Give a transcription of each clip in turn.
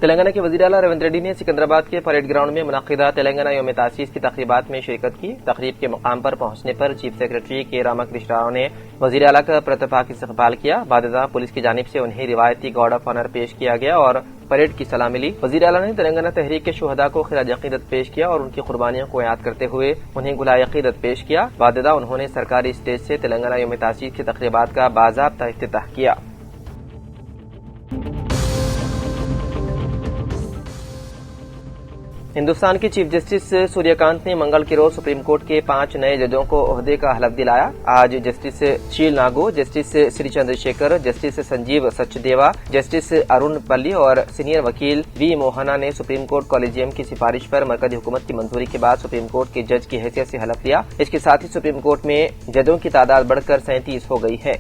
تلنگانہ کے وزیر اعلیٰ ریونت ریڈی نے سکندرآباد کے پریڈ گراؤنڈ میں منعقدہ تلنگانہ یوم تاسیس کی تقریبات میں شرکت کی۔ تقریب کے مقام پر پہنچنے پر چیف سیکرٹری کے راما کرشنا راؤ نے وزیر اعلیٰ کا پرتپاک استقبال کیا۔ بعد ازاں پولیس کی جانب سے انہیں روایتی گارڈ آف آنر پیش کیا گیا اور پریڈ کی سلامی لی۔ وزیر اعلیٰ نے تلنگانہ تحریک کے شہداء کو خراج عقیدت پیش کیا اور ان کی قربانیوں کو یاد کرتے ہوئے انہیں گلائے عقیدت پیش کیا۔ بعد ازاں انہوں نے سرکاری اسٹیج سے تلنگانہ یوم تاسیس کی تقریبات کا باضابطہ افتتاح کیا۔ ہندوستان کے چیف جسٹس سوریہ کانت نے منگل کے روز سپریم کورٹ کے 5 نئے ججوں کو عہدے کا حلف دلایا۔ آج جسٹس شیل ناگو، جسٹس سری چندر شیکھر، جسٹس سنجیو سچدیوا، جسٹس ارون پلی اور سینئر وکیل وی موہنا نے سپریم کورٹ کالیجیم کی سفارش پر مرکزی حکومت کی منظوری کے بعد سپریم کورٹ کے جج کی حیثیت سے حلف لیا۔ اس کے ساتھ ہی سپریم کورٹ میں ججوں کی تعداد بڑھ کر 37 ہو گئی ہے۔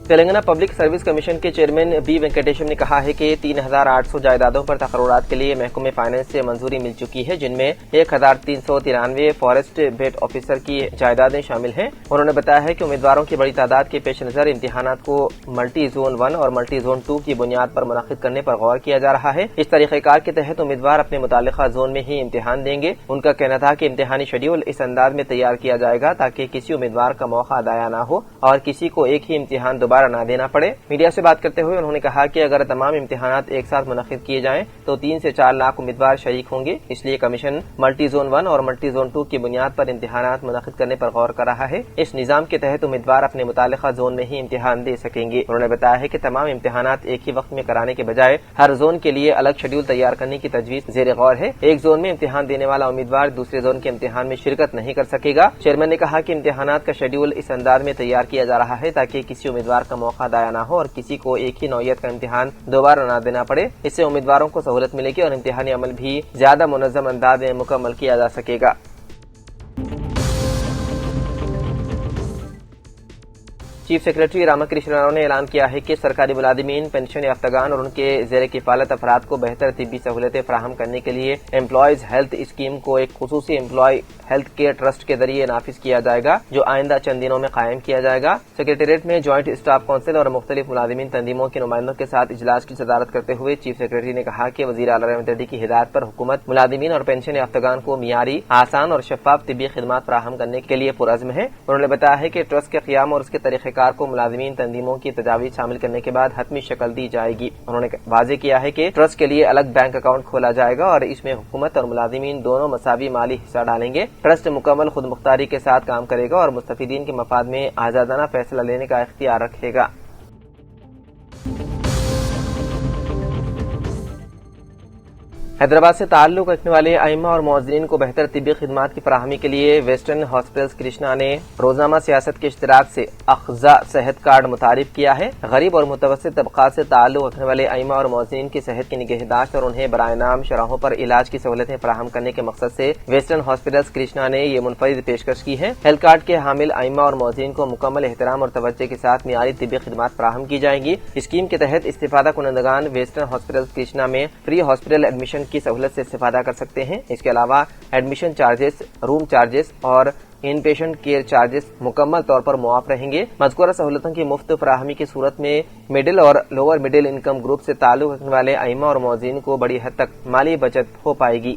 تلنگانہ پبلک سروس کمیشن کے چیئرمین بی وینکٹیشم نے کہا ہے کہ 3800 جائیدادوں پر تقررات کے لیے محکمہ فائنانس سے منظوری مل چکی ہے، جن میں 1393 فارسٹ بیٹ آفیسر کی جائیدادیں شامل ہیں۔ انہوں نے بتایا ہے کہ امیدواروں کی بڑی تعداد کے پیش نظر امتحانات کو ملٹی زون 1 اور ملٹی زون 2 کی بنیاد پر منعقد کرنے پر غور کیا جا رہا ہے۔ اس طریقہ کار کے تحت امیدوار اپنے متعلقہ زون میں ہی امتحان دیں گے۔ ان کا کہنا تھا کہ امتحانی شیڈول اس انداز میں تیار کیا جائے گا تاکہ کسی امیدوار کا موقع ضائع نہ ہو اور کسی کو ایک ہی امتحان دوبارہ نہ دینا پڑے۔ میڈیا سے بات کرتے ہوئے انہوں نے کہا کہ اگر تمام امتحانات ایک ساتھ منعقد کیے جائیں تو 3 سے 4 لاکھ امیدوار شریک ہوں گے، اس لیے کمیشن ملٹی زون 1 اور ملٹی زون 2 کی بنیاد پر امتحانات منعقد کرنے پر غور کر رہا ہے۔ اس نظام کے تحت امیدوار اپنے متعلقہ زون میں ہی امتحان دے سکیں گے۔ انہوں نے بتایا ہے کہ تمام امتحانات ایک ہی وقت میں کرانے کے بجائے ہر زون کے لیے الگ شیڈول تیار کرنے کی تجویز زیر غور ہے۔ ایک زون میں امتحان دینے والا امیدوار دوسرے زون کے امتحان میں شرکت نہیں کر سکے گا۔ چیئرمین نے کہا کہ امتحانات کا شیڈول اس انداز میں تیار کیا جا رہا ہے تاکہ کسی امیدوار کا موقع ضائع نہ ہو اور کسی کو ایک ہی نوعیت کا امتحان دوبارہ نہ دینا پڑے۔ اس سے امیدواروں کو سہولت ملے گی اور امتحانی عمل بھی زیادہ منظم انداز میں مکمل کیا جا سکے گا۔ چیف سیکرٹری راما کرشنا راؤ نے اعلان کیا ہے کہ سرکاری ملازمین، پنشن یافتگان اور ان کے زیر کفالت افراد کو بہتر طبی سہولتیں فراہم کرنے کے لیے امپلائیز ہیلتھ اسکیم کو ایک خصوصی امپلائی ہیلتھ کیئر ٹرسٹ کے ذریعے نافذ کیا جائے گا، جو آئندہ چند دنوں میں قائم کیا جائے گا۔ سیکریٹریٹ میں جوائنٹ اسٹاف کونسل اور مختلف ملازمین تنظیموں کے نمائندوں کے ساتھ اجلاس کی صدارت کرتے ہوئے چیف سیکرٹری نے کہا کہ وزیر اعلیٰ ریونت ریڈی کی ہدایت پر حکومت ملازمین اور پنشن یافتگان کو معیاری، آسان اور شفاف طبی خدمات فراہم کرنے کے لیے پرعزم ہے۔ انہوں نے بتایا ہے کہ ٹرسٹ کے قیام اور اس کے طریقہ کار کو ملازمین تنظیموں کی تجاویز شامل کرنے کے بعد حتمی شکل دی جائے گی۔ انہوں نے واضح کیا ہے کہ ٹرسٹ کے لیے الگ بینک اکاؤنٹ کھولا جائے گا اور اس میں حکومت اور ملازمین دونوں مساوی مالی حصہ ڈالیں گے۔ ٹرسٹ مکمل خود مختاری کے ساتھ کام کرے گا اور مستفیدین کے مفاد میں آزادانہ فیصلہ لینے کا اختیار رکھے گا۔ حیدرآباد سے تعلق رکھنے والے ائمہ اور مؤذنین کو بہتر طبی خدمات کی فراہمی کے لیے ویسٹرن ہاسپٹلز کرشنا نے روزنامہ سیاست کے اشتراک سے اخذہ صحت کارڈ متعارف کیا ہے۔ غریب اور متوسط طبقات سے تعلق رکھنے والے ائمہ اور مؤذنین کی صحت کی نگہداشت اور انہیں برائے نام شرحوں پر علاج کی سہولتیں فراہم کرنے کے مقصد سے ویسٹرن ہاسپٹلز کرشنا نے یہ منفرد پیشکش کی ہے۔ ہیلتھ کارڈ کے حامل ائمہ اور مؤذنین کو مکمل احترام اور توجہ کے ساتھ معیاری طبی خدمات فراہم کی جائیں گی۔ اسکیم کے تحت استفادہ کنندگان ویسٹرن ہاسپٹلز کرشنا میں فری ہاسپٹل ایڈمیشن کی سہولت سے استفادہ کر سکتے ہیں۔ اس کے علاوہ ایڈمیشن چارجز، روم چارجز اور ان پیشنٹ کیئر چارجز مکمل طور پر معاف رہیں گے۔ مذکورہ سہولتوں کی مفت فراہمی کی صورت میں مڈل اور لوور مڈل انکم گروپ سے تعلق رکھنے والے ائمہ اور مؤذنین کو بڑی حد تک مالی بچت ہو پائے گی۔